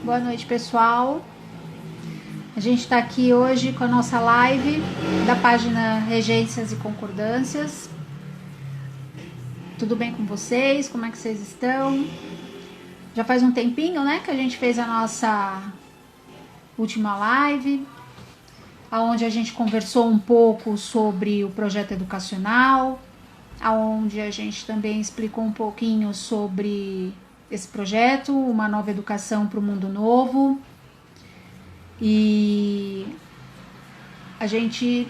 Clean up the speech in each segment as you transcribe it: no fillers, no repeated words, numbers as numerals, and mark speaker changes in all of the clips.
Speaker 1: Boa noite, pessoal. A gente está aqui hoje com a nossa live da página Regências e Concordâncias. Tudo bem com vocês? Como é que vocês estão? Já faz um tempinho, né, que a gente fez a nossa última live, onde a gente conversou um pouco sobre o projeto educacional, onde a gente também explicou um pouquinho sobre esse projeto, uma nova educação para o mundo novo. E a gente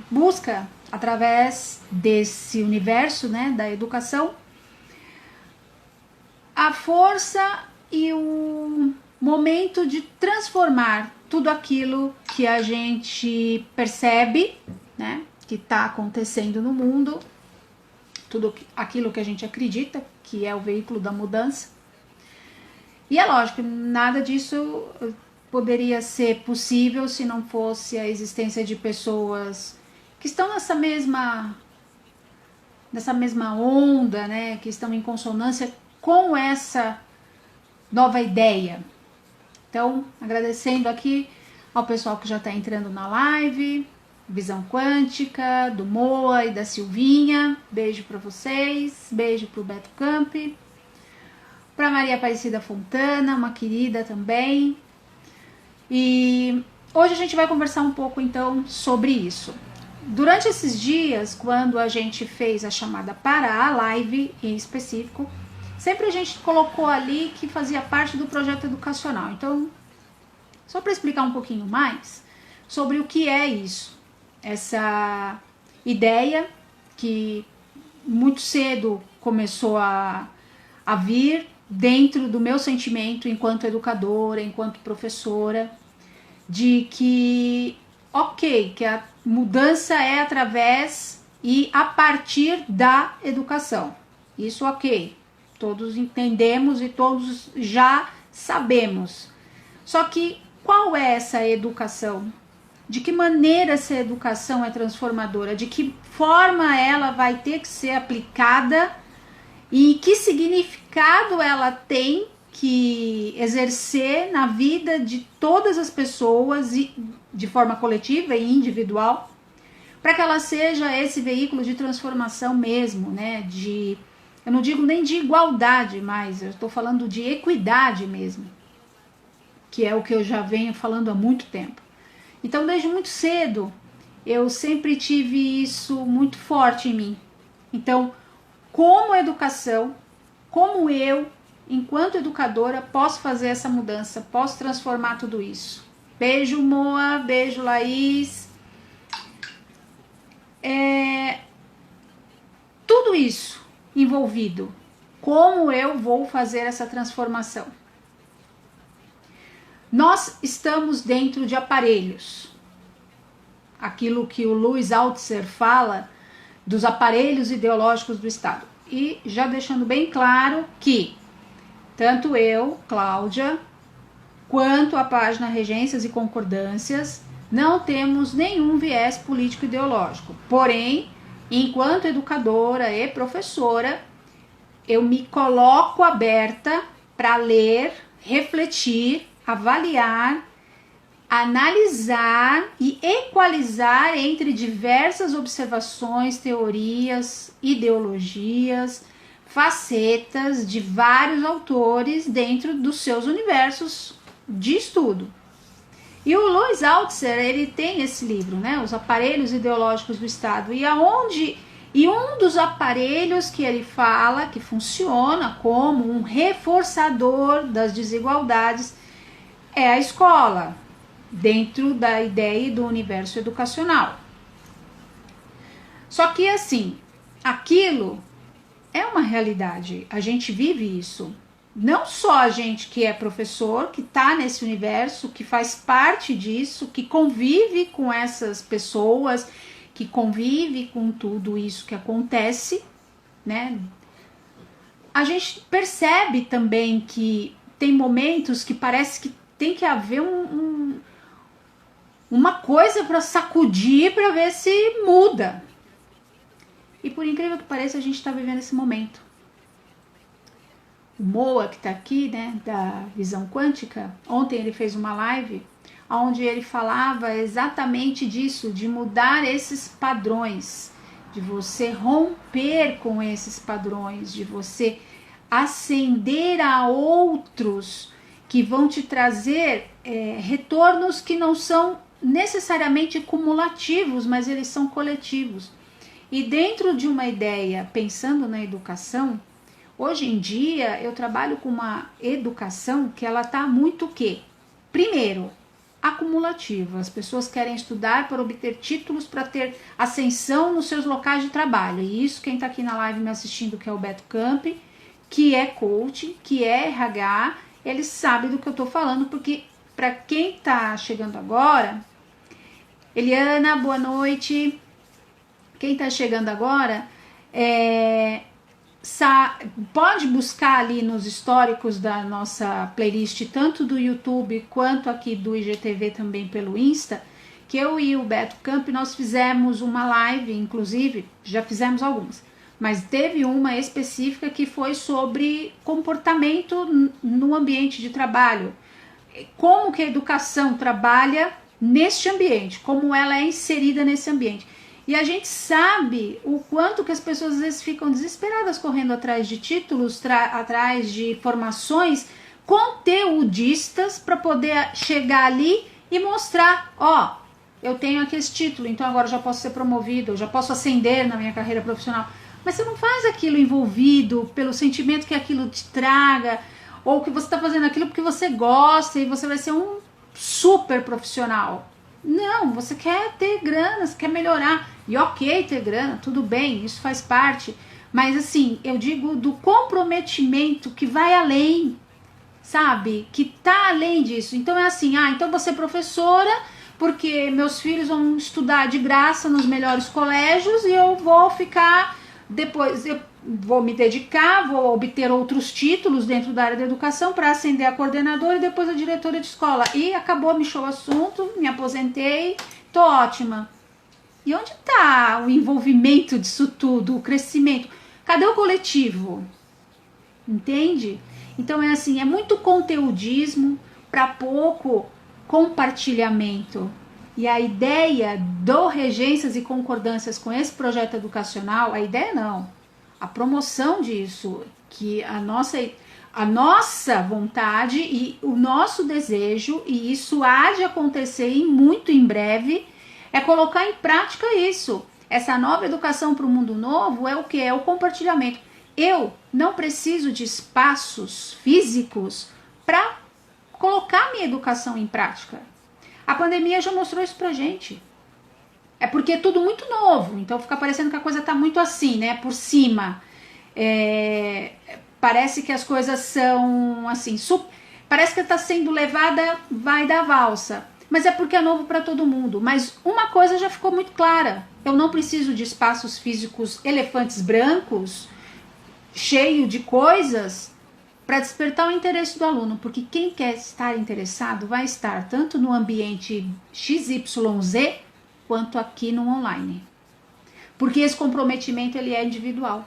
Speaker 1: busca, através desse universo, né, da educação, a força e o momento de transformar tudo aquilo que a gente percebe, né, que está acontecendo no mundo, tudo aquilo que a gente acredita que é o veículo da mudança. E é lógico, nada disso poderia ser possível se não fosse a existência de pessoas que estão nessa mesma onda, né, que estão em consonância com essa nova ideia. Então, agradecendo aqui ao pessoal que já está entrando na live, Visão Quântica, do Moa e da Silvinha, beijo para vocês, beijo para o Beto Campi, para Maria Aparecida Fontana, uma querida também. E hoje a gente vai conversar um pouco então sobre isso. Durante esses dias, quando a gente fez a chamada para a live em específico, sempre a gente colocou ali que fazia parte do projeto educacional. Então, só para explicar um pouquinho mais sobre o que é isso, essa ideia que muito cedo começou a vir dentro do meu sentimento enquanto educadora, enquanto professora, de que, ok, que a mudança é através e a partir da educação. Isso ok, todos entendemos e todos já sabemos. Só que qual é essa educação? De que maneira essa educação é transformadora? De que forma ela vai ter que ser aplicada? E que significado ela tem que exercer na vida de todas as pessoas, de forma coletiva e individual, para que ela seja esse veículo de transformação mesmo, né? Eu não digo nem de igualdade, mas eu estou falando de equidade mesmo, que é o que eu já venho falando há muito tempo. Então, desde muito cedo, eu sempre tive isso muito forte em mim. Então, como educação, como eu, enquanto educadora, posso fazer essa mudança, posso transformar tudo isso. Beijo, Moa, beijo, Laís. Tudo isso envolvido. Como eu vou fazer essa transformação? Nós estamos dentro de aparelhos. Aquilo que o Louis Althusser fala dos aparelhos ideológicos do Estado. E já deixando bem claro que tanto eu, Cláudia, quanto a página Regências e Concordâncias não temos nenhum viés político-ideológico. Porém, enquanto educadora e professora, eu me coloco aberta para ler, refletir, avaliar, analisar e equalizar entre diversas observações, teorias, ideologias, facetas de vários autores dentro dos seus universos de estudo. E o Louis Althusser, ele tem esse livro, né, Os Aparelhos Ideológicos do Estado, e um dos aparelhos que ele fala que funciona como um reforçador das desigualdades é a escola, dentro da ideia e do universo educacional. Só que assim, aquilo é uma realidade, a gente vive isso. Não só a gente que é professor, que está nesse universo, que faz parte disso, que convive com essas pessoas, que convive com tudo isso que acontece, né? A gente percebe também que tem momentos que parece que tem que haver uma coisa para sacudir para ver se muda. E por incrível que pareça, a gente está vivendo esse momento. o Moa, que está aqui, né, da Visão Quântica, ontem ele fez uma live onde ele falava exatamente disso, de mudar esses padrões, de você romper com esses padrões, de você ascender a outros que vão te trazer retornos que não são necessariamente cumulativos, mas eles são coletivos. E dentro de uma ideia, pensando na educação, hoje em dia eu trabalho com uma educação que ela está muito o quê? Primeiro, acumulativa. As pessoas querem estudar para obter títulos, para ter ascensão nos seus locais de trabalho. E isso, quem está aqui na live me assistindo, que é o Beto Campi, que é coach, que é RH, ele sabe do que eu estou falando, porque para quem está chegando agora, Eliana, boa noite. Quem está chegando agora, pode buscar ali nos históricos da nossa playlist, tanto do YouTube quanto aqui do IGTV também pelo Insta, que eu e o Beto Camp, nós fizemos uma live, inclusive, já fizemos algumas, mas teve uma específica que foi sobre comportamento no ambiente de trabalho, como que a educação trabalha neste ambiente, como ela é inserida nesse ambiente. E a gente sabe o quanto que as pessoas às vezes ficam desesperadas correndo atrás de títulos, atrás de formações conteudistas para poder chegar ali e mostrar, ó, eu tenho aqui esse título, então agora eu já posso ser promovido, eu já posso ascender na minha carreira profissional. Mas você não faz aquilo envolvido pelo sentimento que aquilo te traga, ou que você está fazendo aquilo porque você gosta e você vai ser um super profissional. Não, você quer ter grana, você quer melhorar. E ok ter grana, tudo bem, isso faz parte. Mas assim, eu digo do comprometimento que vai além, sabe? Que tá além disso. Então é assim, então vou ser professora porque meus filhos vão estudar de graça nos melhores colégios e eu vou ficar, depois eu vou me dedicar, vou obter outros títulos dentro da área da educação para ascender a coordenadora e depois a diretora de escola. E acabou, me show o assunto, me aposentei, tô ótima. E onde está o envolvimento disso tudo, o crescimento? Cadê o coletivo? Entende? Então é assim, é muito conteudismo para pouco compartilhamento. E a ideia do Regências e Concordâncias com esse projeto educacional, a ideia não, a promoção disso, que a nossa vontade e o nosso desejo, e isso há de acontecer muito em breve, é colocar em prática isso. Essa nova educação para o mundo novo é o que? É o compartilhamento. Eu não preciso de espaços físicos para colocar minha educação em prática. A pandemia já mostrou isso pra gente. É porque é tudo muito novo, então fica parecendo que a coisa tá muito assim, né, por cima. Parece que as coisas são assim, parece que tá sendo levada, vai da valsa. Mas é porque é novo para todo mundo. Mas uma coisa já ficou muito clara. Eu não preciso de espaços físicos elefantes brancos, cheio de coisas, para despertar o interesse do aluno. Porque quem quer estar interessado vai estar tanto no ambiente XYZ, quanto aqui no online. Porque esse comprometimento ele é individual.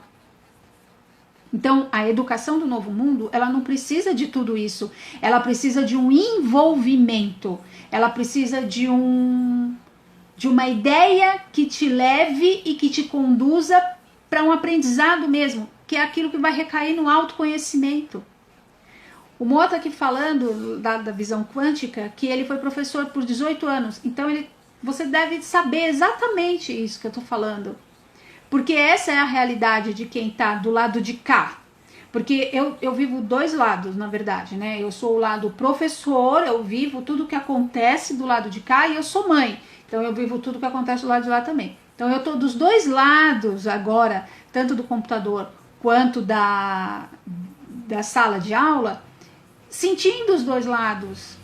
Speaker 1: Então, a educação do novo mundo, ela não precisa de tudo isso. Ela precisa de um envolvimento. Ela precisa de uma ideia que te leve e que te conduza para um aprendizado mesmo, que é aquilo que vai recair no autoconhecimento. O Mo está aqui falando da visão quântica, que ele foi professor por 18 anos. Então, você deve saber exatamente isso que eu estou falando. Porque essa é a realidade de quem está do lado de cá. Porque eu vivo dois lados, na verdade, né? Eu sou o lado professor, eu vivo tudo que acontece do lado de cá, e eu sou mãe. Então eu vivo tudo que acontece do lado de lá também. Então eu tô dos dois lados agora, tanto do computador quanto da sala de aula, sentindo os dois lados.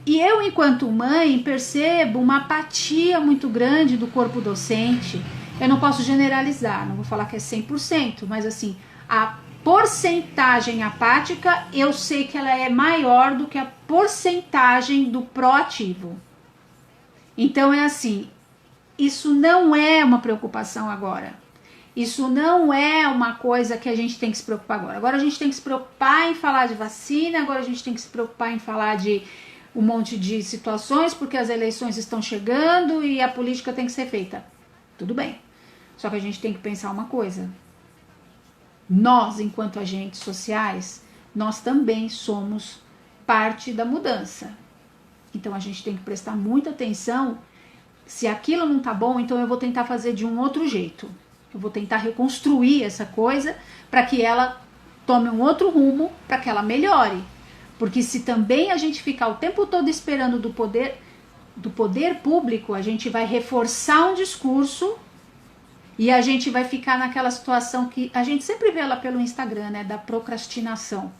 Speaker 1: E eu, enquanto mãe, percebo uma apatia muito grande do corpo docente. Eu não posso generalizar, não vou falar que é 100%, mas assim, a porcentagem apática, eu sei que ela é maior do que a porcentagem do proativo. Então é assim, isso não é uma preocupação agora. Isso não é uma coisa que a gente tem que se preocupar agora. Agora a gente tem que se preocupar em falar de vacina, agora a gente tem que se preocupar em falar de um monte de situações, porque as eleições estão chegando e a política tem que ser feita. Tudo bem. Só que a gente tem que pensar uma coisa. Nós, enquanto agentes sociais, nós também somos parte da mudança. Então a gente tem que prestar muita atenção. Se aquilo não tá bom, então eu vou tentar fazer de um outro jeito. Eu vou tentar reconstruir essa coisa para que ela tome um outro rumo, para que ela melhore. Porque se também a gente ficar o tempo todo esperando do poder público, a gente vai reforçar um discurso e a gente vai ficar naquela situação que a gente sempre vê lá pelo Instagram, né, da procrastinação.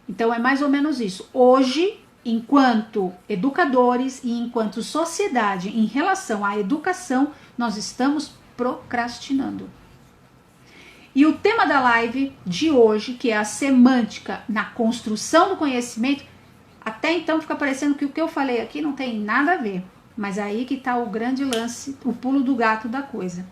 Speaker 1: Então é mais ou menos isso. Hoje, enquanto educadores e enquanto sociedade em relação à educação, nós estamos procrastinando. E o tema da live de hoje, que é a semântica na construção do conhecimento, até então fica parecendo que o que eu falei aqui não tem nada a ver, mas aí que está o grande lance, o pulo do gato da coisa.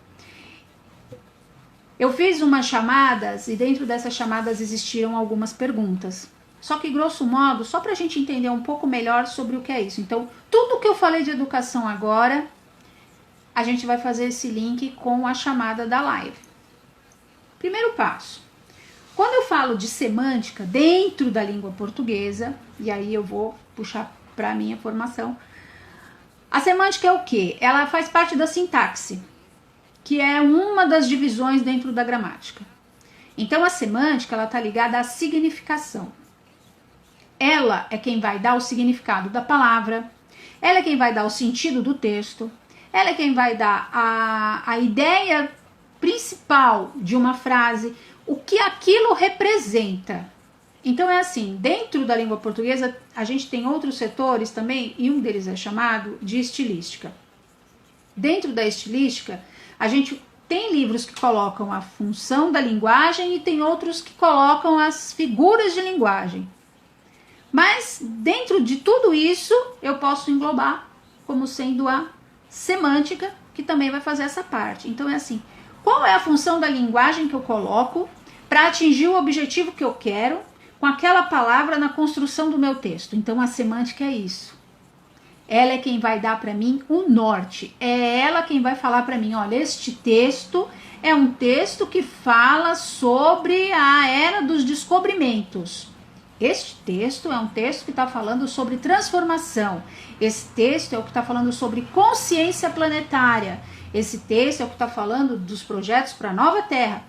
Speaker 1: Eu fiz umas chamadas e dentro dessas chamadas existiram algumas perguntas. Só que, grosso modo, só para a gente entender um pouco melhor sobre o que é isso. Então, tudo que eu falei de educação agora, a gente vai fazer esse link com a chamada da live. Primeiro passo. Quando eu falo de semântica dentro da língua portuguesa, e aí eu vou puxar para a minha formação, a semântica é o quê? Ela faz parte da sintaxe, que é uma das divisões dentro da gramática. Então, a semântica, ela está ligada à significação. Ela é quem vai dar o significado da palavra, ela é quem vai dar o sentido do texto, ela é quem vai dar a ideia principal de uma frase, o que aquilo representa. Então é assim, dentro da língua portuguesa, a gente tem outros setores também, e um deles é chamado de estilística. Dentro da estilística, a gente tem livros que colocam a função da linguagem e tem outros que colocam as figuras de linguagem. Mas dentro de tudo isso, eu posso englobar como sendo a semântica, que também vai fazer essa parte. Então é assim, qual é a função da linguagem que eu coloco para atingir o objetivo que eu quero com aquela palavra na construção do meu texto? Então a semântica é isso. Ela é quem vai dar para mim o norte. É ela quem vai falar para mim, olha, este texto é um texto que fala sobre a era dos descobrimentos. Este texto é um texto que está falando sobre transformação. Esse texto é o que está falando sobre consciência planetária. Esse texto é o que está falando dos projetos para a nova Terra.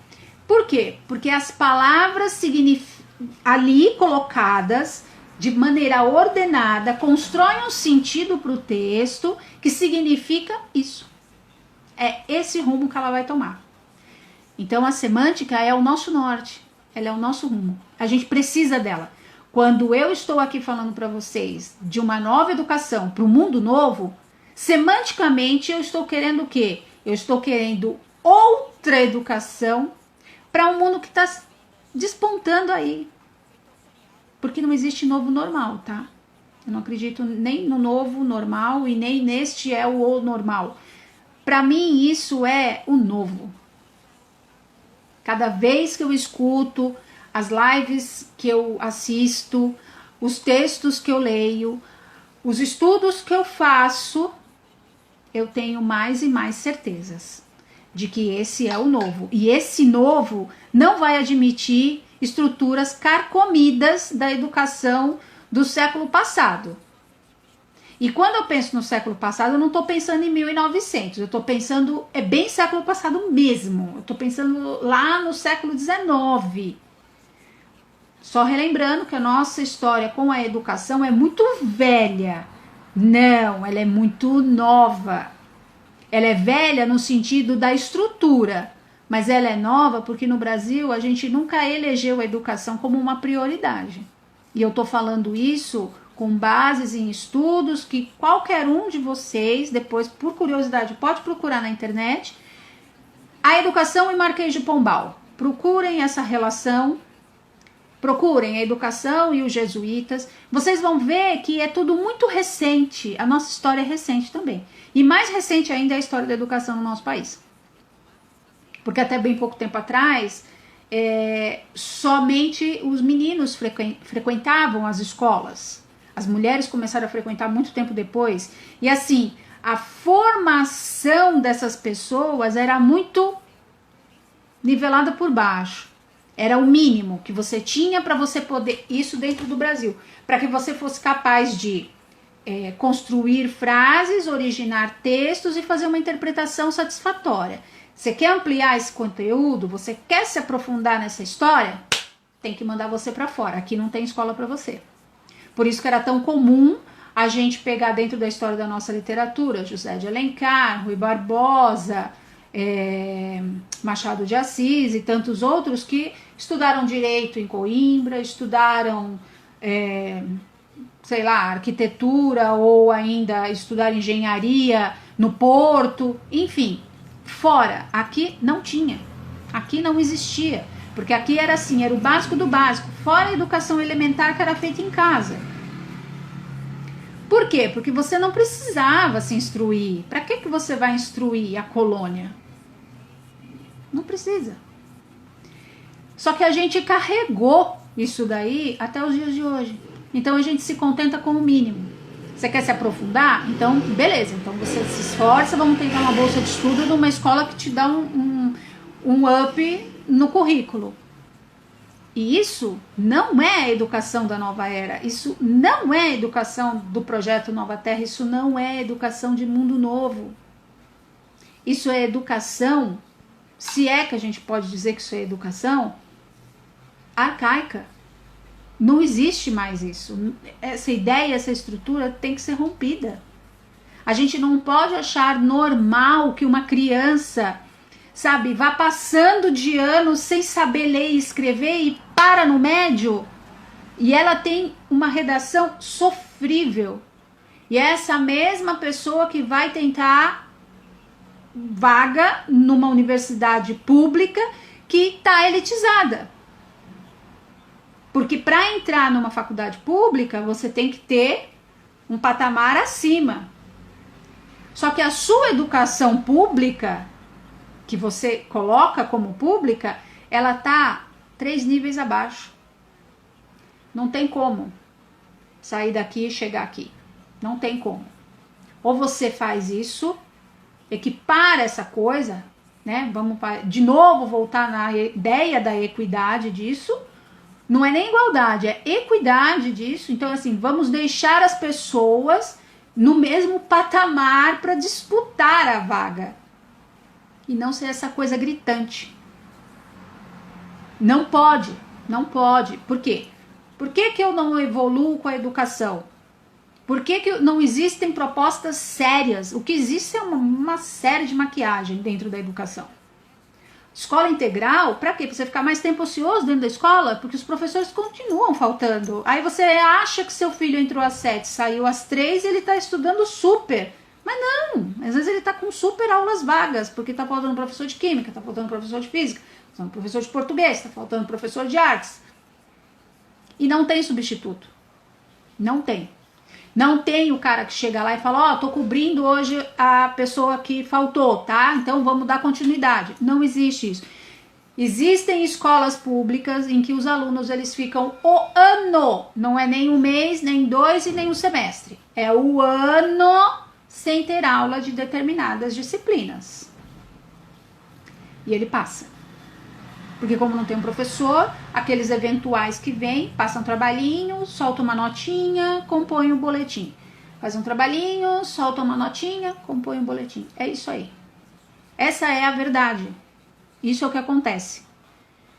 Speaker 1: Por quê? Porque as palavras ali colocadas de maneira ordenada constroem um sentido para o texto que significa isso. É esse rumo que ela vai tomar. Então a semântica é o nosso norte. Ela é o nosso rumo. A gente precisa dela. Quando eu estou aqui falando para vocês de uma nova educação para um mundo novo, semanticamente eu estou querendo o quê? Eu estou querendo outra educação para um mundo que está despontando aí. Porque não existe novo normal, tá? Eu não acredito nem no novo normal e nem neste é o normal. Para mim isso é o novo. Cada vez que eu escuto as lives que eu assisto, os textos que eu leio, os estudos que eu faço, eu tenho mais e mais certezas de que esse é o novo. E esse novo não vai admitir estruturas carcomidas da educação do século passado. E quando eu penso no século passado, eu não estou pensando em 1900, eu estou pensando, é bem século passado mesmo, eu estou pensando lá no século XIX. Só relembrando que a nossa história com a educação é muito velha. Não, ela é muito nova. Ela é velha no sentido da estrutura, mas ela é nova porque no Brasil a gente nunca elegeu a educação como uma prioridade. E eu estou falando isso com bases em estudos que qualquer um de vocês, depois por curiosidade, pode procurar na internet. A educação e Marquês de Pombal. Procurem essa relação. Procurem a educação e os jesuítas. Vocês vão ver que é tudo muito recente. A nossa história é recente também. E mais recente ainda é a história da educação no nosso país. Porque até bem pouco tempo atrás, somente os meninos frequentavam as escolas. As mulheres começaram a frequentar muito tempo depois. E assim, a formação dessas pessoas era muito nivelada por baixo. Era o mínimo que você tinha para você poder, isso dentro do Brasil, para que você fosse capaz de construir frases, originar textos e fazer uma interpretação satisfatória. Você quer ampliar esse conteúdo? Você quer se aprofundar nessa história? Tem que mandar você para fora. Aqui não tem escola para você. Por isso que era tão comum a gente pegar dentro da história da nossa literatura José de Alencar, Rui Barbosa, Machado de Assis e tantos outros que estudaram direito em Coimbra, estudaram, sei lá, arquitetura ou ainda estudaram engenharia no Porto, enfim, fora. Aqui não tinha, aqui não existia, porque aqui era assim, era o básico do básico, fora a educação elementar que era feita em casa. Por quê? Porque você não precisava se instruir. Para que você vai instruir a colônia? Não precisa. Só que a gente carregou isso daí até os dias de hoje. Então a gente se contenta com o mínimo. Você quer se aprofundar? Então, beleza. Então você se esforça, vamos tentar uma bolsa de estudo numa escola que te dá um up no currículo. E isso não é a educação da nova era, isso não é a educação do projeto Nova Terra, isso não é a educação de mundo novo. Isso é educação, se é que a gente pode dizer que isso é educação, arcaica. Não existe mais isso. Essa ideia, essa estrutura tem que ser rompida. A gente não pode achar normal que uma criança, sabe, vá passando de anos sem saber ler e escrever e para no médio e ela tem uma redação sofrível. E é essa mesma pessoa que vai tentar vaga numa universidade pública que está elitizada. Porque para entrar numa faculdade pública, você tem que ter um patamar acima. Só que a sua educação pública, que você coloca como pública, ela tá 3 níveis abaixo. Não tem como sair daqui e chegar aqui. Não tem como. Ou você faz isso, equipara essa coisa, né? Vamos de novo voltar na ideia da equidade disso. Não é nem igualdade, é equidade disso. Então, assim, vamos deixar as pessoas no mesmo patamar para disputar a vaga. E não ser essa coisa gritante. Não pode, não pode. Por quê? Por que eu não evoluo com a educação? Por que não existem propostas sérias? O que existe é uma série de maquiagem dentro da educação. Escola integral, para quê? Para você ficar mais tempo ocioso dentro da escola? Porque os professores continuam faltando. Aí você acha que seu filho entrou às 7, saiu às 3 e ele está estudando super. Mas não, às vezes ele está com super aulas vagas, porque está faltando professor de química, está faltando professor de física, está faltando professor de português, está faltando professor de artes. E não tem substituto. Não tem. Não tem o cara que chega lá e fala, ó, tô cobrindo hoje a pessoa que faltou, tá? Então vamos dar continuidade. Não existe isso. Existem escolas públicas em que os alunos, eles ficam o ano. Não é nem um mês, nem 2 e nem um semestre. É o ano sem ter aula de determinadas disciplinas. E ele passa. Porque como não tem um professor, aqueles eventuais que vêm, passam um trabalhinho, soltam uma notinha, compõem um boletim. Faz um trabalhinho, soltam uma notinha, compõem um boletim. É isso aí. Essa é a verdade. Isso é o que acontece.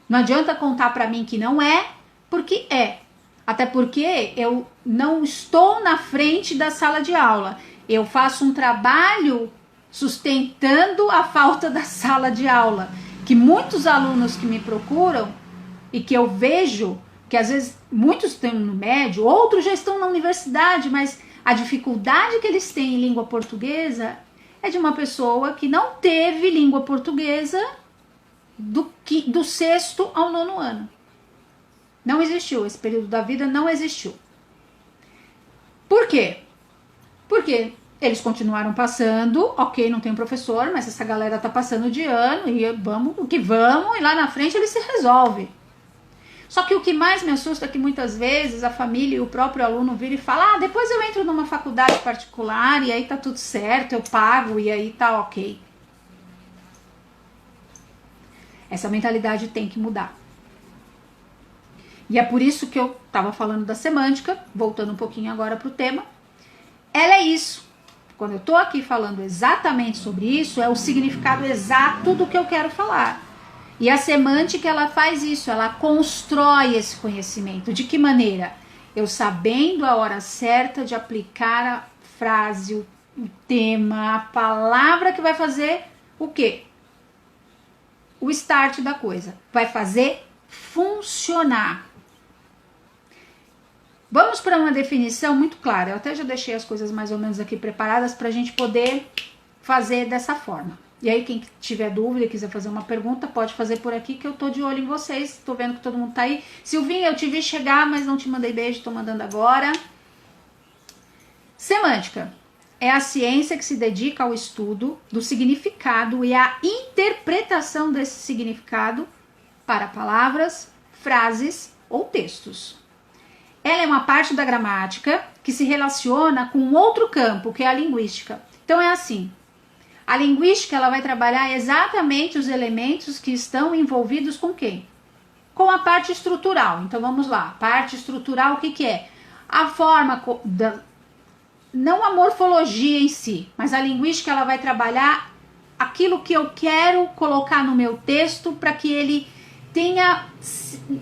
Speaker 1: Não adianta contar pra mim que não é, porque é. Até porque eu não estou na frente da sala de aula. Eu faço um trabalho sustentando a falta da sala de aula. Que muitos alunos que me procuram e que eu vejo, que às vezes muitos estão no médio, outros já estão na universidade, mas a dificuldade que eles têm em língua portuguesa é de uma pessoa que não teve língua portuguesa do 6º ao 9º ano. Não existiu, esse período da vida não existiu. Por quê? Porque Eles continuaram passando, ok, não tem professor, mas essa galera tá passando de ano e vamos, o que vamos, e lá na frente ele se resolve. Só que o que mais me assusta é que muitas vezes a família e o próprio aluno viram e falam, depois eu entro numa faculdade particular e aí tá tudo certo, eu pago e aí tá ok. Essa mentalidade tem que mudar. E é por isso que eu estava falando da semântica, voltando um pouquinho agora para o tema. Ela é isso. Quando eu estou aqui falando exatamente sobre isso, é o significado exato do que eu quero falar. E a semântica, ela faz isso, ela constrói esse conhecimento. De que maneira? Eu sabendo a hora certa de aplicar a frase, o tema, a palavra que vai fazer o quê? O start da coisa. Vai fazer funcionar. Vamos para uma definição muito clara. Eu até já deixei as coisas mais ou menos aqui preparadas para a gente poder fazer dessa forma. E aí, quem tiver dúvida e quiser fazer uma pergunta, pode fazer por aqui, que eu tô de olho em vocês. Tô vendo que todo mundo tá aí. Silvinha, eu te vi chegar, mas não te mandei beijo, tô mandando agora. Semântica é a ciência que se dedica ao estudo do significado e à interpretação desse significado para palavras, frases ou textos. Ela é uma parte da gramática que se relaciona com outro campo, que é a linguística. Então é assim, a linguística ela vai trabalhar exatamente os elementos que estão envolvidos com quem? Com a parte estrutural. Então vamos lá, parte estrutural o que é? A forma, não a morfologia em si, mas a linguística ela vai trabalhar aquilo que eu quero colocar no meu texto para que ele tenha,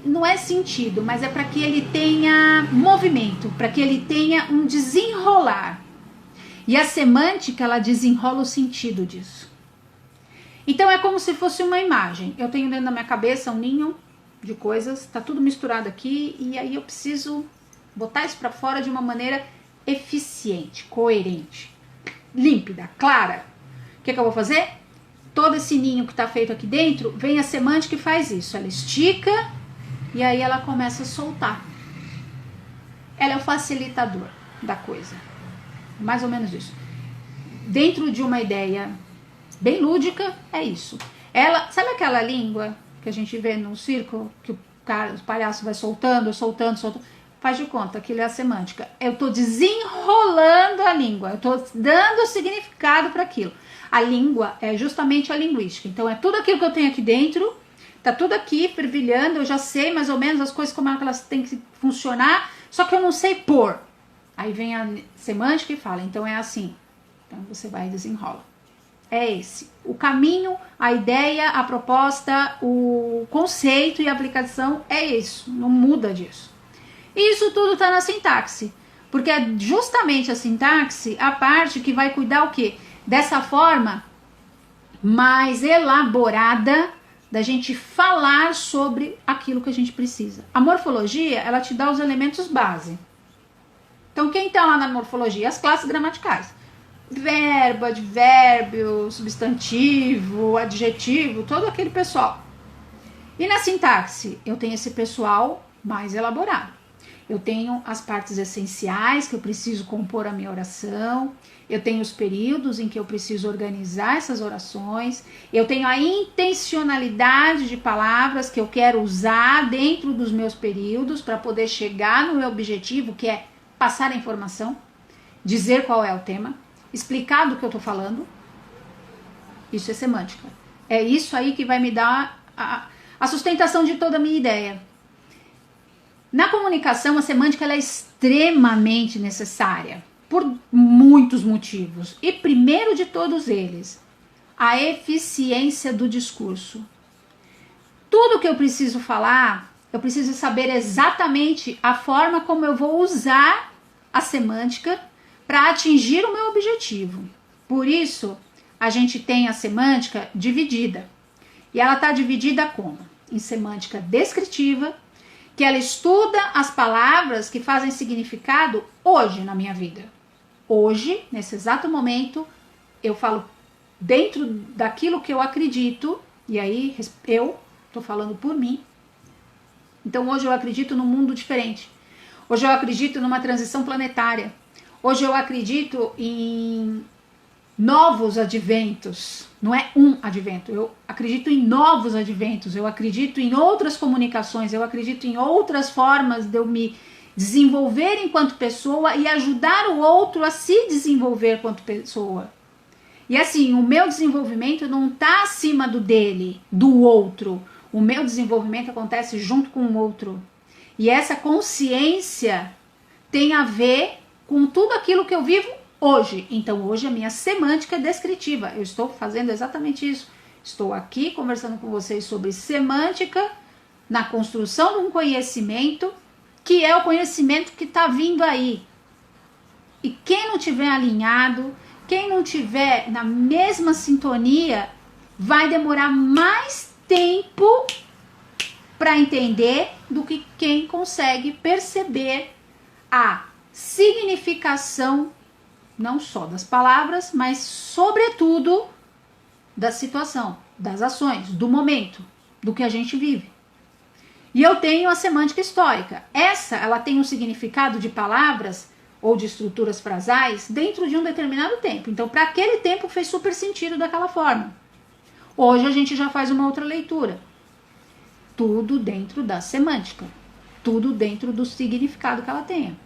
Speaker 1: não é sentido, mas é para que ele tenha movimento, para que ele tenha um desenrolar. E a semântica, ela desenrola o sentido disso. Então é como se fosse uma imagem. Eu tenho dentro da minha cabeça um ninho de coisas, tá tudo misturado aqui, e aí eu preciso botar isso para fora de uma maneira eficiente, coerente, límpida, clara. O que eu vou fazer? Todo esse ninho que está feito aqui dentro, vem a semântica e faz isso. Ela estica e aí ela começa a soltar. Ela é o facilitador da coisa. Mais ou menos isso. Dentro de uma ideia bem lúdica, é isso. Ela, sabe aquela língua que a gente vê no circo, que o palhaço vai soltando, soltando, soltando? Faz de conta, aquilo é a semântica. Eu estou desenrolando a língua, eu estou dando significado para aquilo. A língua é justamente a linguística. Então é tudo aquilo que eu tenho aqui dentro, tá tudo aqui fervilhando, eu já sei mais ou menos as coisas como elas têm que funcionar, só que eu não sei pôr. Aí vem a semântica e fala, então é assim. Então você vai e desenrola. É esse. O caminho, a ideia, a proposta, o conceito e a aplicação é isso. Não muda disso. E isso tudo está na sintaxe. Porque é justamente a sintaxe a parte que vai cuidar o quê? Dessa forma mais elaborada da gente falar sobre aquilo que a gente precisa. A morfologia, ela te dá os elementos base. Então, quem está lá na morfologia? As classes gramaticais. Verbo, advérbio, substantivo, adjetivo, todo aquele pessoal. E na sintaxe, eu tenho esse pessoal mais elaborado. Eu tenho as partes essenciais que eu preciso compor a minha oração. Eu tenho os períodos em que eu preciso organizar essas orações. Eu tenho a intencionalidade de palavras que eu quero usar dentro dos meus períodos para poder chegar no meu objetivo, que é passar a informação, dizer qual é o tema, explicar do que eu estou falando. Isso é semântica. É isso aí que vai me dar a sustentação de toda a minha ideia. Na comunicação, a semântica ela é extremamente necessária por muitos motivos. E primeiro de todos eles, a eficiência do discurso. Tudo que eu preciso falar, eu preciso saber exatamente a forma como eu vou usar a semântica para atingir o meu objetivo. Por isso, a gente tem a semântica dividida. E ela está dividida como? Em semântica descritiva, que ela estuda as palavras que fazem significado hoje na minha vida. Hoje, nesse exato momento, eu falo dentro daquilo que eu acredito, e aí eu estou falando por mim. Então hoje eu acredito num mundo diferente. Hoje eu acredito numa transição planetária. Hoje eu acredito em novos adventos, não é um advento, eu acredito em novos adventos, eu acredito em outras comunicações, eu acredito em outras formas de eu me desenvolver enquanto pessoa e ajudar o outro a se desenvolver enquanto pessoa. E assim, o meu desenvolvimento não está acima do dele, do outro. O meu desenvolvimento acontece junto com o outro. E essa consciência tem a ver com tudo aquilo que eu vivo hoje. Então hoje a minha semântica é descritiva. Eu estou fazendo exatamente isso. Estou aqui conversando com vocês sobre semântica na construção de um conhecimento que é o conhecimento que está vindo aí. E quem não tiver alinhado, quem não tiver na mesma sintonia, vai demorar mais tempo para entender do que quem consegue perceber a significação não só das palavras, mas sobretudo da situação, das ações, do momento, do que a gente vive. E eu tenho a semântica histórica. Ela tem um significado de palavras ou de estruturas frasais dentro de um determinado tempo. Então, para aquele tempo fez super sentido daquela forma. Hoje a gente já faz uma outra leitura. Tudo dentro da semântica. Tudo dentro do significado que ela tenha.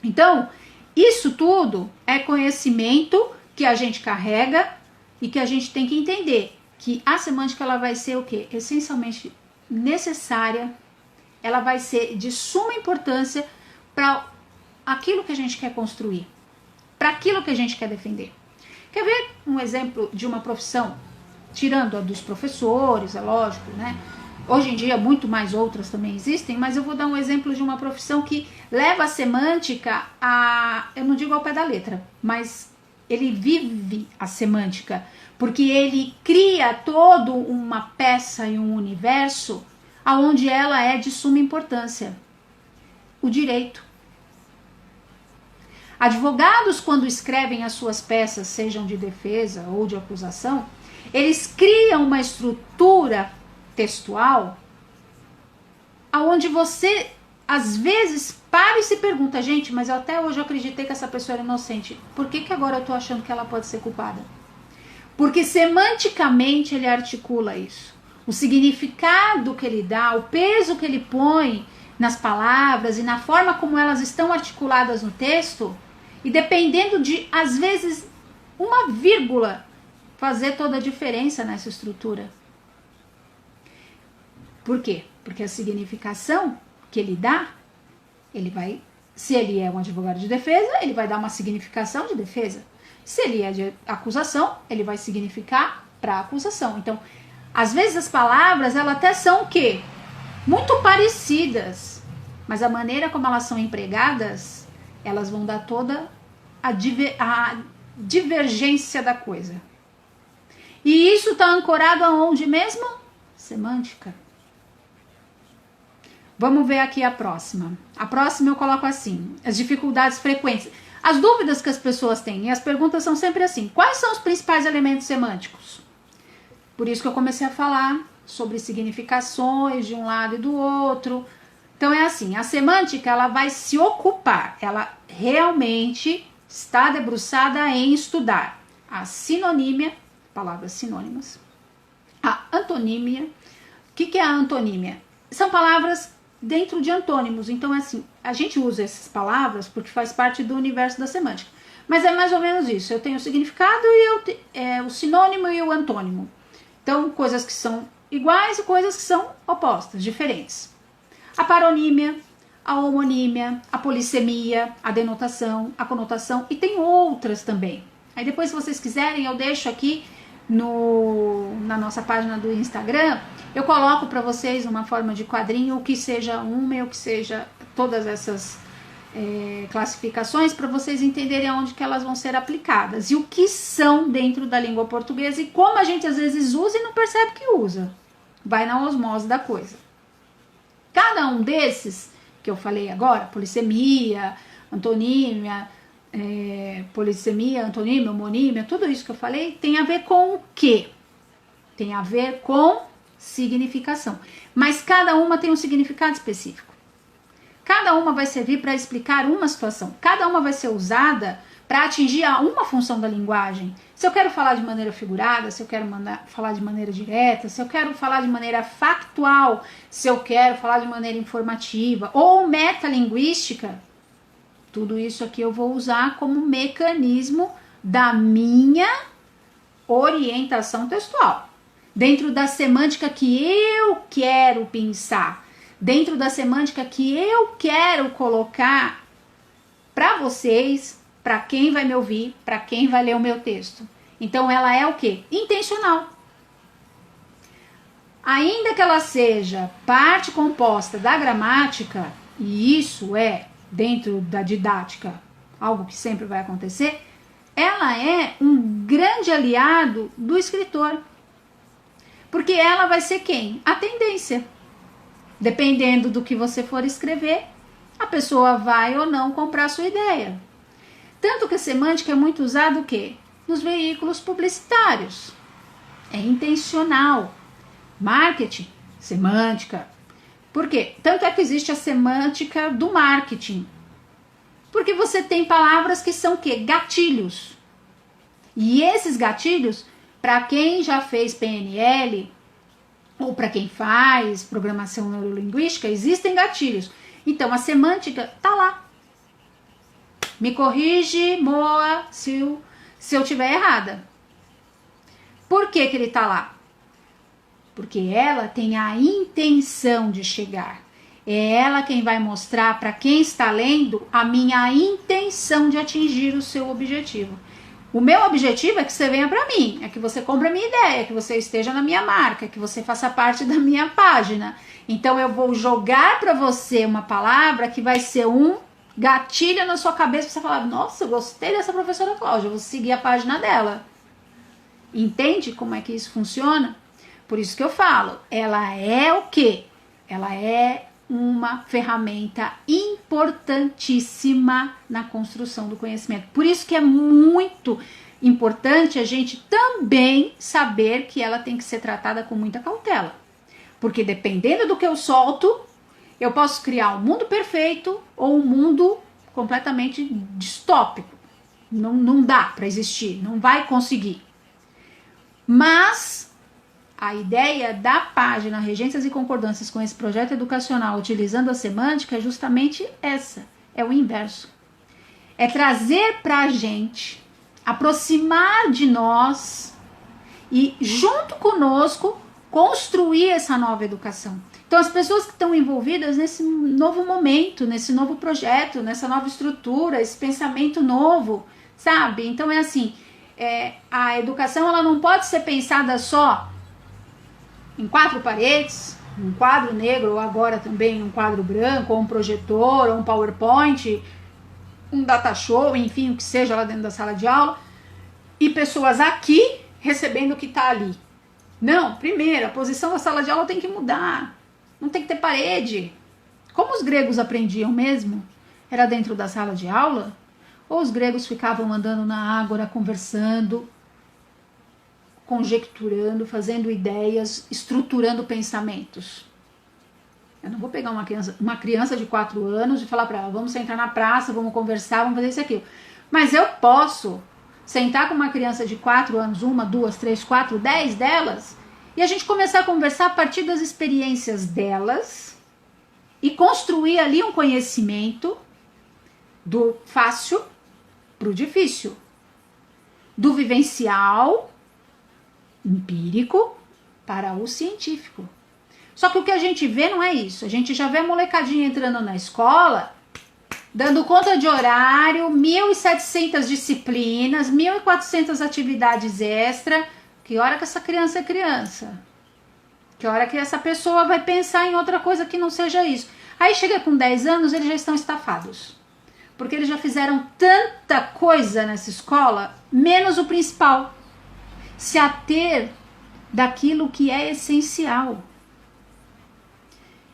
Speaker 1: Então, isso tudo é conhecimento que a gente carrega e que a gente tem que entender que a semântica ela vai ser o quê? Essencialmente necessária, ela vai ser de suma importância para aquilo que a gente quer construir, para aquilo que a gente quer defender. Quer ver um exemplo de uma profissão, tirando a dos professores, é lógico, né? Hoje em dia muito mais outras também existem, mas eu vou dar um exemplo de uma profissão que leva a semântica eu não digo ao pé da letra, mas ele vive a semântica, porque ele cria toda uma peça e um universo onde ela é de suma importância. O direito. Advogados, quando escrevem as suas peças, sejam de defesa ou de acusação, eles criam uma estrutura textual aonde você às vezes para e se pergunta, gente, mas até hoje eu acreditei que essa pessoa era inocente, por que agora eu tô achando que ela pode ser culpada? Porque semanticamente ele articula isso, o significado que ele dá, o peso que ele põe nas palavras e na forma como elas estão articuladas no texto, e dependendo de, às vezes, uma vírgula fazer toda a diferença nessa estrutura. Por quê? Porque a significação que ele dá, ele vai, se ele é um advogado de defesa, ele vai dar uma significação de defesa. Se ele é de acusação, ele vai significar para a acusação. Então, às vezes as palavras, elas até são o quê? Muito parecidas, mas a maneira como elas são empregadas, elas vão dar toda a divergência da coisa. E isso está ancorado aonde mesmo? Semântica. Vamos ver aqui a próxima. A próxima eu coloco assim, as dificuldades frequentes. As dúvidas que as pessoas têm, e as perguntas são sempre assim, quais são os principais elementos semânticos? Por isso que eu comecei a falar sobre significações de um lado e do outro. Então é assim, a semântica ela vai se ocupar, ela realmente está debruçada em estudar a sinonímia, palavras sinônimas, a antonímia. O que é a antonímia? São palavras dentro de antônimos, então é assim, a gente usa essas palavras porque faz parte do universo da semântica, mas é mais ou menos isso, eu tenho o significado e o sinônimo e o antônimo, então coisas que são iguais e coisas que são opostas, diferentes. A paronímia, a homonímia, a polissemia, a denotação, a conotação, e tem outras também. Aí depois, se vocês quiserem, eu deixo aqui na nossa página do Instagram, eu coloco para vocês uma forma de quadrinho, o que seja uma e o que seja todas essas classificações, para vocês entenderem aonde que elas vão ser aplicadas e o que são dentro da língua portuguesa e como a gente às vezes usa e não percebe que usa. Vai na osmose da coisa. Cada um desses que eu falei agora, polissemia, antonímia, polissemia, antonímia, homonímia, tudo isso que eu falei tem a ver com o quê? Tem a ver com significação. Mas cada uma tem um significado específico. Cada uma vai servir para explicar uma situação. Cada uma vai ser usada para atingir uma função da linguagem. Se eu quero falar de maneira figurada, se eu quero falar de maneira direta, se eu quero falar de maneira factual, se eu quero falar de maneira informativa ou metalinguística, tudo isso aqui eu vou usar como mecanismo da minha orientação textual. Dentro da semântica que eu quero pensar, dentro da semântica que eu quero colocar para vocês, para quem vai me ouvir, para quem vai ler o meu texto. Então ela é o quê? Intencional. Ainda que ela seja parte composta da gramática, e isso é, dentro da didática, algo que sempre vai acontecer, ela é um grande aliado do escritor. Porque ela vai ser quem? A tendência. Dependendo do que você for escrever, a pessoa vai ou não comprar a sua ideia. Tanto que a semântica é muito usada o quê? Nos veículos publicitários. É intencional. Marketing, semântica. Por quê? Tanto é que existe a semântica do marketing. Porque você tem palavras que são o quê? Gatilhos. E esses gatilhos, para quem já fez PNL, ou para quem faz programação neurolinguística, existem gatilhos. Então, a semântica tá lá. Me corrige, Moa, se eu tiver errada. Por que ele tá lá? Porque ela tem a intenção de chegar. É ela quem vai mostrar para quem está lendo a minha intenção de atingir o seu objetivo. O meu objetivo é que você venha para mim, é que você compre a minha ideia, que você esteja na minha marca, que você faça parte da minha página. Então eu vou jogar para você uma palavra que vai ser um gatilho na sua cabeça pra você falar, nossa, eu gostei dessa professora Cláudia, eu vou seguir a página dela. Entende como é que isso funciona? Por isso que eu falo, ela é o quê? Ela é uma ferramenta importantíssima na construção do conhecimento. Por isso que é muito importante a gente também saber que ela tem que ser tratada com muita cautela. Porque dependendo do que eu solto, eu posso criar um mundo perfeito ou um mundo completamente distópico. Não dá para existir, não vai conseguir. Mas a ideia da página Regências e Concordâncias com esse projeto educacional utilizando a semântica é justamente essa, é o inverso. É trazer para a gente, aproximar de nós e junto conosco construir essa nova educação. Então as pessoas que estão envolvidas nesse novo momento, nesse novo projeto, nessa nova estrutura, esse pensamento novo, sabe? Então é assim, a educação ela não pode ser pensada só em 4 paredes, um quadro negro, ou agora também um quadro branco, ou um projetor, ou um PowerPoint, um data show, enfim, o que seja lá dentro da sala de aula, e pessoas aqui recebendo o que está ali. Não, primeiro, a posição da sala de aula tem que mudar, não tem que ter parede. Como os gregos aprendiam mesmo? Era dentro da sala de aula? Ou os gregos ficavam andando na ágora, conversando, conjecturando, fazendo ideias, estruturando pensamentos? Eu não vou pegar uma criança de 4 anos e falar para ela, vamos sentar na praça, vamos conversar, vamos fazer isso e aquilo. Mas eu posso sentar com uma criança de 4 anos, 1, 2, 3, 4, 10 delas, e a gente começar a conversar a partir das experiências delas e construir ali um conhecimento do fácil para o difícil, do vivencial, empírico, para o científico. Só que o que a gente vê não é isso. A gente já vê a molecadinha entrando na escola, dando conta de horário, 1.700 disciplinas, 1.400 atividades extra. Que hora que essa criança é criança? Que hora que essa pessoa vai pensar em outra coisa que não seja isso? Aí chega com 10 anos, eles já estão estafados. Porque eles já fizeram tanta coisa nessa escola, menos o principal. Se ater daquilo que é essencial.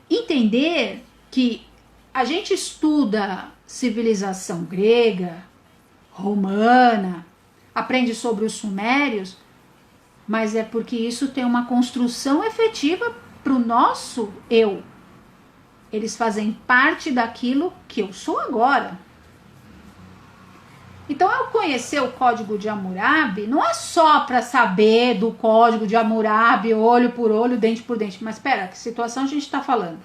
Speaker 1: Entender que a gente estuda civilização grega, romana, aprende sobre os sumérios, mas é porque isso tem uma construção efetiva para o nosso eu. Eles fazem parte daquilo que eu sou agora. Então, eu conhecer o Código de Hammurabi não é só para saber do Código de Hammurabi, olho por olho, dente por dente. Mas espera, que situação a gente está falando?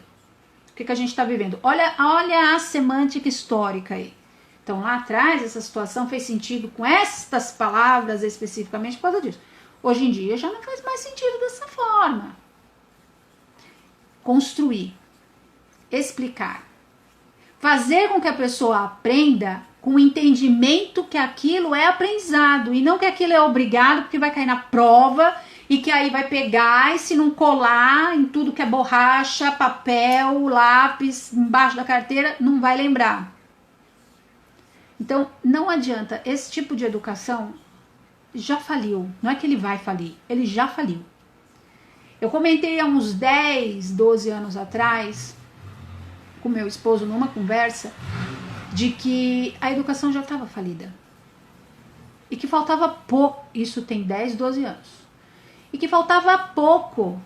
Speaker 1: O que a gente está vivendo? Olha a semântica histórica aí. Então, lá atrás, essa situação fez sentido com estas palavras especificamente por causa disso. Hoje em dia, já não faz mais sentido dessa forma. Construir, explicar, fazer com que a pessoa aprenda com o entendimento que aquilo é aprendizado e não que aquilo é obrigado porque vai cair na prova e que aí vai pegar e se não colar em tudo que é borracha, papel, lápis, embaixo da carteira, não vai lembrar. Então, não adianta, esse tipo de educação já faliu, não é que ele vai falir, ele já faliu. Eu comentei há uns 10, 12 anos atrás, com meu esposo numa conversa, de que a educação já estava falida. E que faltava pouco, isso tem 10, 12 anos, e que faltava pouco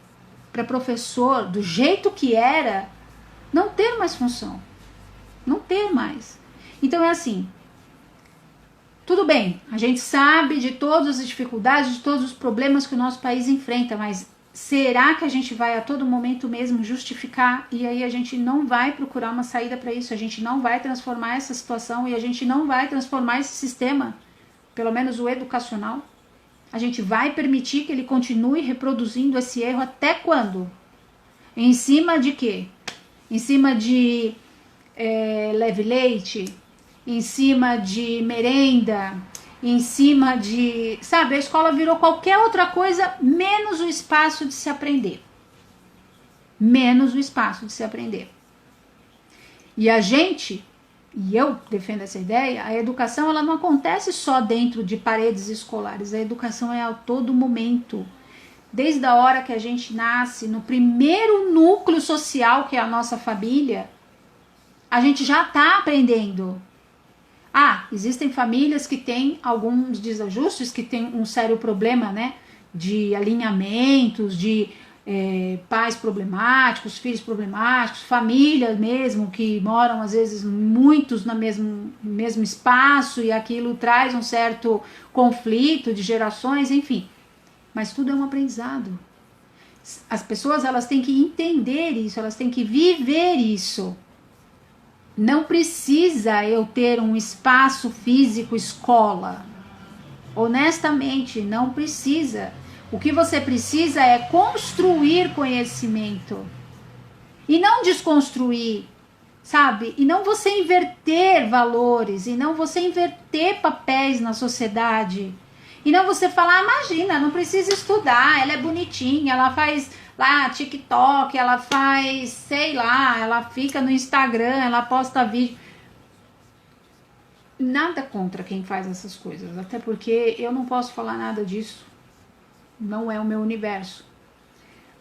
Speaker 1: para professor, do jeito que era, não ter mais função. Não ter mais. Então é assim, tudo bem, a gente sabe de todas as dificuldades, de todos os problemas que o nosso país enfrenta, mas será que a gente vai a todo momento mesmo justificar e aí a gente não vai procurar uma saída para isso, a gente não vai transformar essa situação e a gente não vai transformar esse sistema, pelo menos o educacional? A gente vai permitir que ele continue reproduzindo esse erro até quando? Em cima de quê? Em cima de leve leite? Em cima de merenda? Em cima de... Sabe, a escola virou qualquer outra coisa, menos o espaço de se aprender. Menos o espaço de se aprender. E a gente, e eu defendo essa ideia, a educação ela não acontece só dentro de paredes escolares. A educação é a todo momento. Desde a hora que a gente nasce, no primeiro núcleo social, que é a nossa família, a gente já está aprendendo. Existem famílias que têm alguns desajustes, que têm um sério problema, né, de alinhamentos, de pais problemáticos, filhos problemáticos, famílias mesmo que moram às vezes muitos no mesmo espaço e aquilo traz um certo conflito de gerações, enfim. Mas tudo é um aprendizado. As pessoas elas têm que entender isso, elas têm que viver isso. Não precisa eu ter um espaço físico escola. Honestamente, não precisa. O que você precisa é construir conhecimento. E não desconstruir, sabe? E não você inverter valores, e não você inverter papéis na sociedade. E não você falar, imagina, não precisa estudar, ela é bonitinha, ela faz lá TikTok, ela faz, sei lá, ela fica no Instagram, ela posta vídeo. Nada contra quem faz essas coisas, até porque eu não posso falar nada disso, não é o meu universo.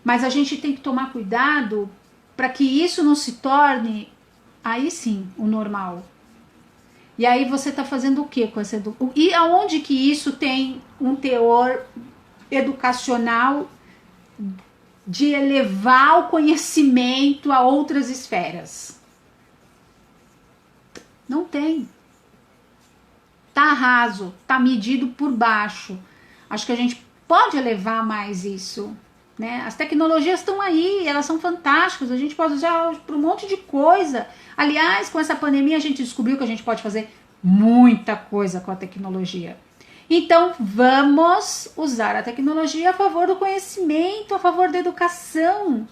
Speaker 1: Mas a gente tem que tomar cuidado para que isso não se torne, aí sim, o normal. E aí você está fazendo o que com essa educação? E aonde que isso tem um teor educacional de elevar o conhecimento a outras esferas? Não tem. Tá raso, tá medido por baixo. Acho que a gente pode elevar mais isso, né? As tecnologias estão aí, elas são fantásticas, a gente pode usar para um monte de coisa. Aliás, com essa pandemia a gente descobriu que a gente pode fazer muita coisa com a tecnologia. Então, vamos usar a tecnologia a favor do conhecimento, a favor da educação.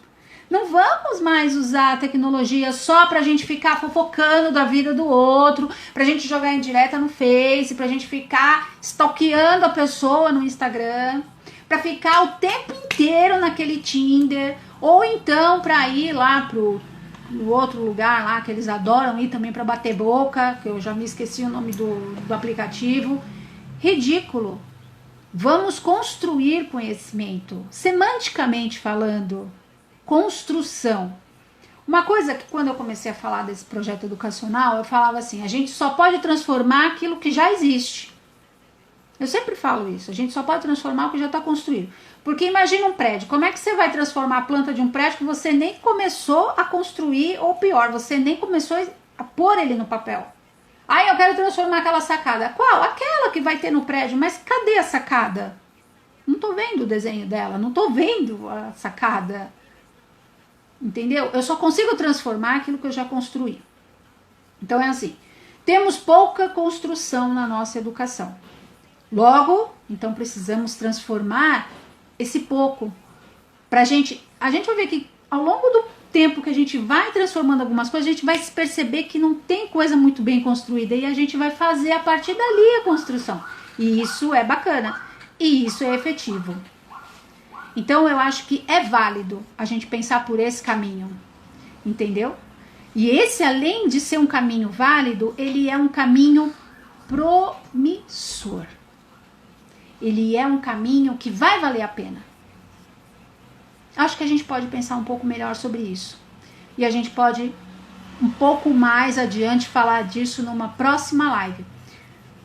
Speaker 1: Não vamos mais usar a tecnologia só pra gente ficar fofocando da vida do outro, pra gente jogar em direta no Face, pra gente ficar stalkeando a pessoa no Instagram, pra ficar o tempo inteiro naquele Tinder, ou então pra ir lá no outro lugar lá que eles adoram ir também para bater boca, que eu já me esqueci o nome do aplicativo. Ridículo. Vamos construir conhecimento, semanticamente falando, construção. Uma coisa que quando eu comecei a falar desse projeto educacional, eu falava assim, a gente só pode transformar aquilo que já existe. Eu sempre falo isso, a gente só pode transformar o que já está construído. Porque imagina um prédio, como é que você vai transformar a planta de um prédio que você nem começou a construir, ou pior, você nem começou a pôr ele no papel? Aí eu quero transformar aquela sacada. Qual? Aquela que vai ter no prédio, mas cadê a sacada? Não tô vendo o desenho dela, não tô vendo a sacada. Entendeu? Eu só consigo transformar aquilo que eu já construí. Então é assim, temos pouca construção na nossa educação. Logo, então precisamos transformar esse pouco. A gente vai ver que ao longo do tempo que a gente vai transformando algumas coisas, a gente vai se perceber que não tem coisa muito bem construída e a gente vai fazer a partir dali a construção. E isso é bacana. E isso é efetivo. Então eu acho que é válido a gente pensar por esse caminho. Entendeu? E esse, além de ser um caminho válido, ele é um caminho promissor. Ele é um caminho que vai valer a pena. Acho que a gente pode pensar um pouco melhor sobre isso. E a gente pode, um pouco mais adiante, falar disso numa próxima live.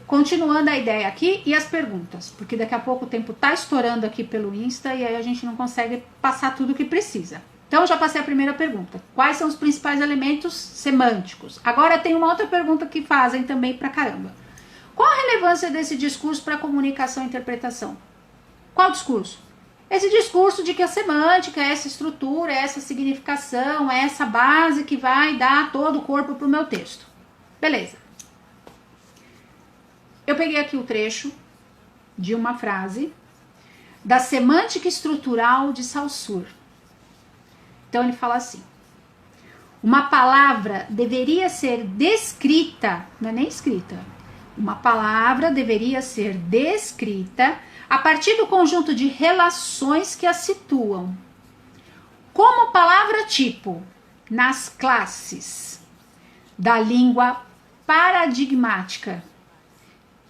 Speaker 1: Continuando a ideia aqui e as perguntas. Porque daqui a pouco o tempo tá estourando aqui pelo Insta e aí a gente não consegue passar tudo o que precisa. Então já passei a primeira pergunta. Quais são os principais elementos semânticos? Agora tem uma outra pergunta que fazem também pra caramba. Qual a relevância desse discurso para comunicação e interpretação? Qual discurso? Esse discurso de que a semântica é essa estrutura, é essa significação, é essa base que vai dar todo o corpo para o meu texto. Beleza. Eu peguei aqui o trecho de uma frase da Semântica Estrutural de Saussure. Então ele fala assim: uma palavra deveria ser descrita, não é nem escrita, uma palavra deveria ser descrita a partir do conjunto de relações que a situam. Como palavra tipo nas classes da língua paradigmática,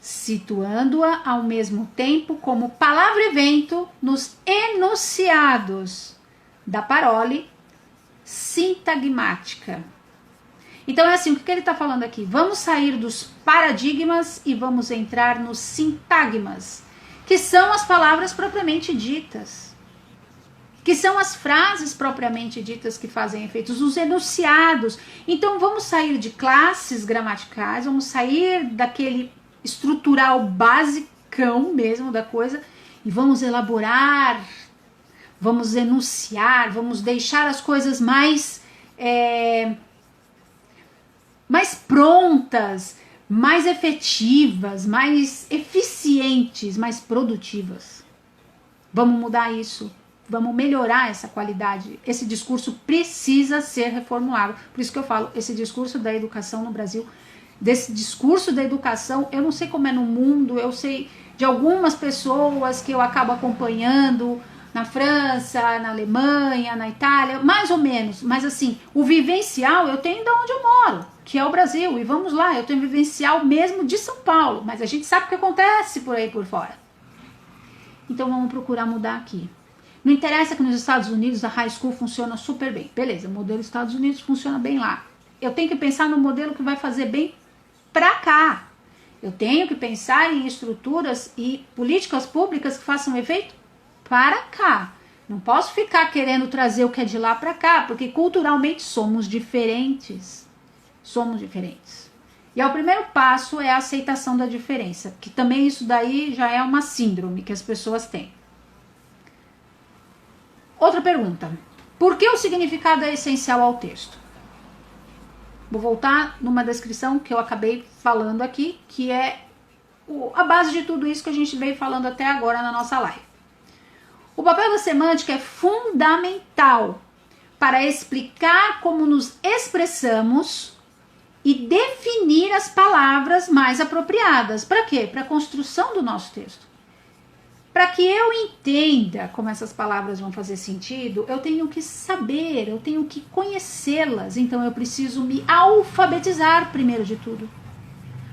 Speaker 1: situando-a ao mesmo tempo como palavra-evento nos enunciados da parole sintagmática. Então é assim, o que ele está falando aqui? Vamos sair dos paradigmas e vamos entrar nos sintagmas, que são as palavras propriamente ditas, que são as frases propriamente ditas que fazem efeitos, os enunciados. Então vamos sair de classes gramaticais, vamos sair daquele estrutural basicão mesmo da coisa e vamos elaborar, vamos enunciar, vamos deixar as coisas mais prontas, mais efetivas, mais eficientes, mais produtivas. Vamos mudar isso, vamos melhorar essa qualidade. Esse discurso precisa ser reformulado. Por isso que eu falo, esse discurso da educação no Brasil, desse discurso da educação, eu não sei como é no mundo, eu sei de algumas pessoas que eu acabo acompanhando na França, na Alemanha, na Itália, mais ou menos, mas assim, o vivencial eu tenho de onde eu moro, que é o Brasil, e vamos lá, eu tenho vivencial mesmo de São Paulo, mas a gente sabe o que acontece por aí por fora. Então vamos procurar mudar aqui. Não interessa que nos Estados Unidos a high school funciona super bem, beleza, o modelo dos Estados Unidos funciona bem lá. Eu tenho que pensar no modelo que vai fazer bem pra cá. Eu tenho que pensar em estruturas e políticas públicas que façam efeito para cá. Não posso ficar querendo trazer o que é de lá para cá, porque culturalmente somos diferentes. Somos diferentes. E o primeiro passo é a aceitação da diferença, que também isso daí já é uma síndrome que as pessoas têm. Outra pergunta. Por que o significado é essencial ao texto? Vou voltar numa descrição que eu acabei falando aqui, que é a base de tudo isso que a gente veio falando até agora na nossa live. O papel da semântica é fundamental para explicar como nos expressamos e definir as palavras mais apropriadas. Para quê? Para a construção do nosso texto. Para que eu entenda como essas palavras vão fazer sentido, eu tenho que saber, eu tenho que conhecê-las. Então eu preciso me alfabetizar primeiro de tudo.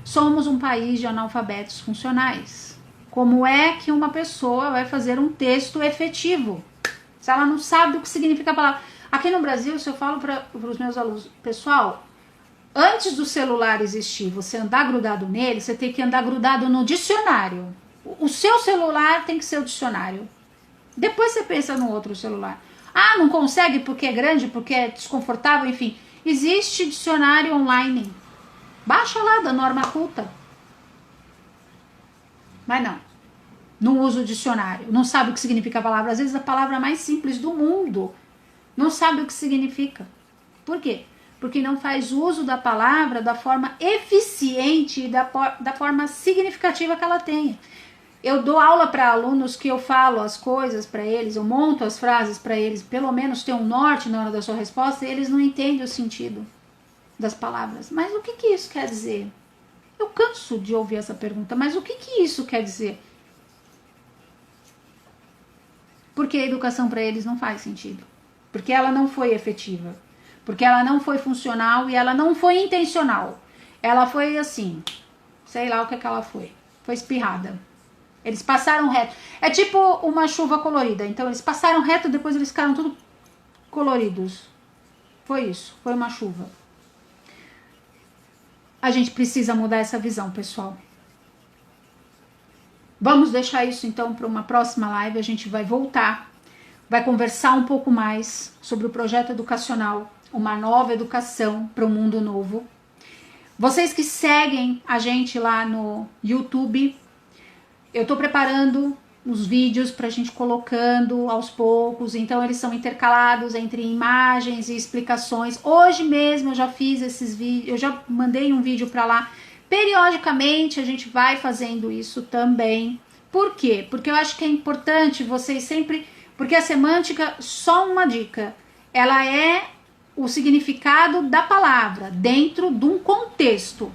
Speaker 1: Somos um país de analfabetos funcionais. Como é que uma pessoa vai fazer um texto efetivo se ela não sabe o que significa a palavra? Aqui no Brasil, se eu falo para os meus alunos, pessoal, antes do celular existir, você andar grudado nele, você tem que andar grudado no dicionário. O seu celular tem que ser o dicionário. Depois você pensa no outro celular. Ah, não consegue porque é grande, porque é desconfortável, enfim. Existe dicionário online. Baixa lá da Norma Culta. Mas não usa o dicionário. Não sabe o que significa a palavra. Às vezes a palavra mais simples do mundo. Não sabe o que significa. Por quê? Porque não faz uso da palavra da forma eficiente e da forma significativa que ela tenha. Eu dou aula para alunos que eu falo as coisas para eles, eu monto as frases para eles, pelo menos ter um norte na hora da sua resposta, e eles não entendem o sentido das palavras. Mas o que isso quer dizer? Eu canso de ouvir essa pergunta, mas o que isso quer dizer? Porque a educação para eles não faz sentido. Porque ela não foi efetiva. Porque ela não foi funcional e ela não foi intencional. Ela foi assim, sei lá o que ela foi. Foi espirrada. Eles passaram reto. É tipo uma chuva colorida. Então eles passaram reto, depois eles ficaram tudo coloridos. Foi isso, foi uma chuva. A gente precisa mudar essa visão, pessoal. Vamos deixar isso então para uma próxima live. A gente vai voltar, vai conversar um pouco mais sobre o projeto educacional, uma nova educação para um mundo novo. Vocês que seguem a gente lá no YouTube, eu estou preparando os vídeos para a gente colocando aos poucos, então eles são intercalados entre imagens e explicações. Hoje mesmo eu já fiz esses vídeos, eu já mandei um vídeo para lá. Periodicamente a gente vai fazendo isso também. Por quê? Porque eu acho que é importante vocês sempre... Porque a semântica, só uma dica, ela é o significado da palavra dentro de um contexto.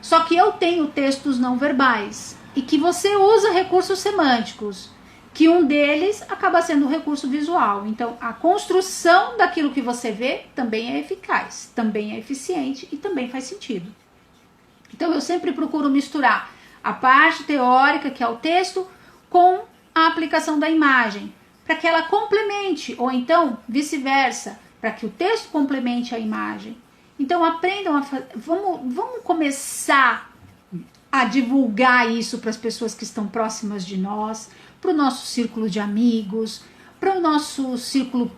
Speaker 1: Só que eu tenho textos não verbais e que você usa recursos semânticos, que um deles acaba sendo o recurso visual. Então, a construção daquilo que você vê também é eficaz, também é eficiente e também faz sentido. Então, eu sempre procuro misturar a parte teórica, que é o texto, com a aplicação da imagem, para que ela complemente, ou então vice-versa, para que o texto complemente a imagem. Então, aprendam a fazer. Vamos começar a divulgar isso para as pessoas que estão próximas de nós, para o nosso círculo de amigos, para o nosso círculo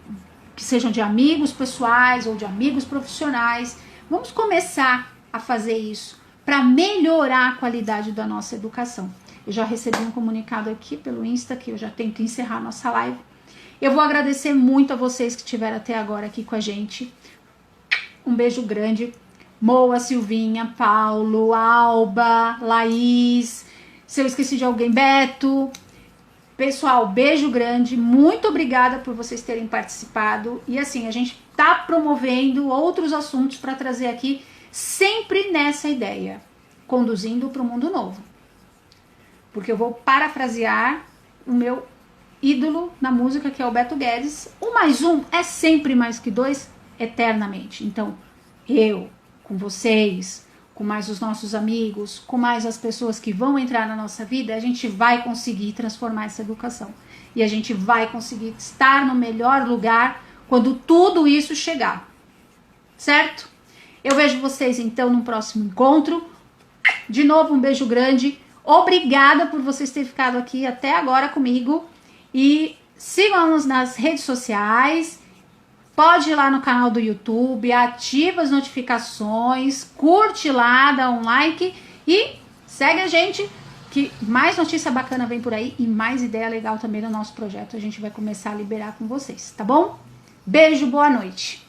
Speaker 1: que sejam de amigos pessoais ou de amigos profissionais. Vamos começar a fazer isso para melhorar a qualidade da nossa educação. Eu já recebi um comunicado aqui pelo Insta que eu já tenho que encerrar a nossa live. Eu vou agradecer muito a vocês que estiveram até agora aqui com a gente. Um beijo grande. Moa, Silvinha, Paulo, Alba, Laís, se eu esqueci de alguém, Beto. Pessoal, beijo grande, muito obrigada por vocês terem participado. E assim, a gente tá promovendo outros assuntos para trazer aqui, sempre nessa ideia, conduzindo para o mundo novo. Porque eu vou parafrasear o meu ídolo na música, que é o Beto Guedes. Um mais um é sempre mais que dois, eternamente. Então, eu, com vocês, com mais os nossos amigos, com mais as pessoas que vão entrar na nossa vida, a gente vai conseguir transformar essa educação. E a gente vai conseguir estar no melhor lugar quando tudo isso chegar. Certo? Eu vejo vocês então no próximo encontro. De novo, um beijo grande. Obrigada por vocês terem ficado aqui até agora comigo. E sigam-nos nas redes sociais. Pode ir lá no canal do YouTube, ativa as notificações, curte lá, dá um like e segue a gente, que mais notícia bacana vem por aí e mais ideia legal também no nosso projeto. A gente vai começar a liberar com vocês, tá bom? Beijo, boa noite!